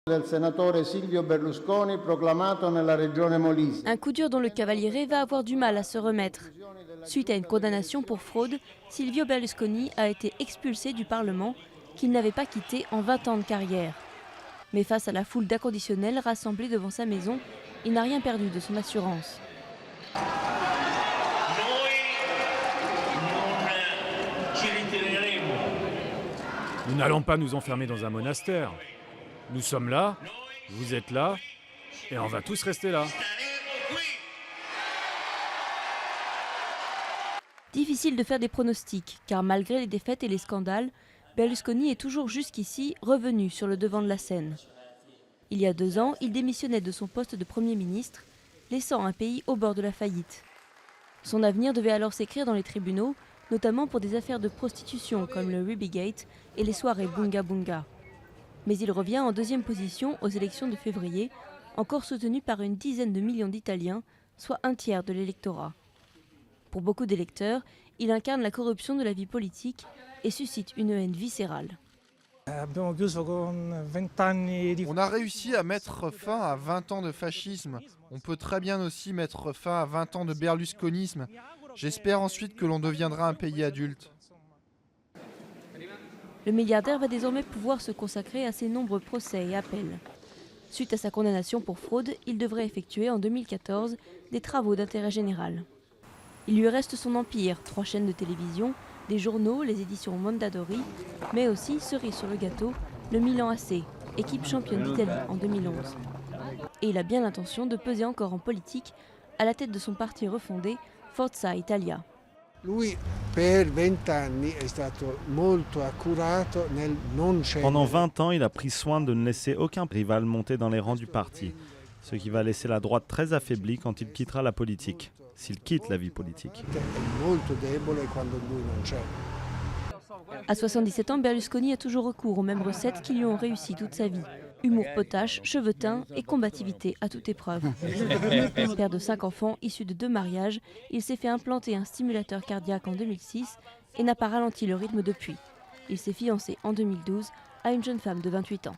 del senatore Silvio Berlusconi proclamato nella regione Molise. Un coup dur dont le Cavaliere va avoir du mal à se remettre. Suite à une condamnation pour fraude, Silvio Berlusconi a été expulsé du Parlement qu'il n'avait pas quitté en 20 ans de carrière. Mais face à la foule d'inconditionnels rassemblés devant sa maison, il n'a rien perdu de son assurance. Nous n'allons pas nous enfermer dans un monastère. Nous sommes là, vous êtes là, et on va tous rester là. Difficile de faire des pronostics, car malgré les défaites et les scandales, Berlusconi est toujours jusqu'ici revenu sur le devant de la scène. Il y a 2 ans, il démissionnait de son poste de Premier ministre, laissant un pays au bord de la faillite. Son avenir devait alors s'écrire dans les tribunaux, notamment pour des affaires de prostitution comme le Rubygate et les soirées Bunga Bunga. Mais il revient en 2e position aux élections de février, encore soutenu par une dizaine de millions d'Italiens, soit un tiers de l'électorat. Pour beaucoup d'électeurs, il incarne la corruption de la vie politique et suscite une haine viscérale. On a réussi à mettre fin à 20 ans de fascisme. On peut très bien aussi mettre fin à 20 ans de berlusconisme. J'espère ensuite que l'on deviendra un pays adulte. Le milliardaire va désormais pouvoir se consacrer à ses nombreux procès et appels. Suite à sa condamnation pour fraude, il devrait effectuer en 2014 des travaux d'intérêt général. Il lui reste son empire, 3 chaînes de télévision, des journaux, les éditions Mondadori, mais aussi, cerise sur le gâteau, le Milan AC, équipe championne d'Italie en 2011. Et il a bien l'intention de peser encore en politique à la tête de son parti refondé, Forza Italia. Pendant 20 ans, il a pris soin de ne laisser aucun rival monter dans les rangs du parti, ce qui va laisser la droite très affaiblie quand il quittera la politique, s'il quitte la vie politique. À 77 ans, Berlusconi a toujours recours aux mêmes recettes qui lui ont réussi toute sa vie. Humour potache, cheveux teints et combativité à toute épreuve. Père de 5 enfants issus de 2 mariages, il s'est fait implanter un stimulateur cardiaque en 2006 et n'a pas ralenti le rythme depuis. Il s'est fiancé en 2012 à une jeune femme de 28 ans.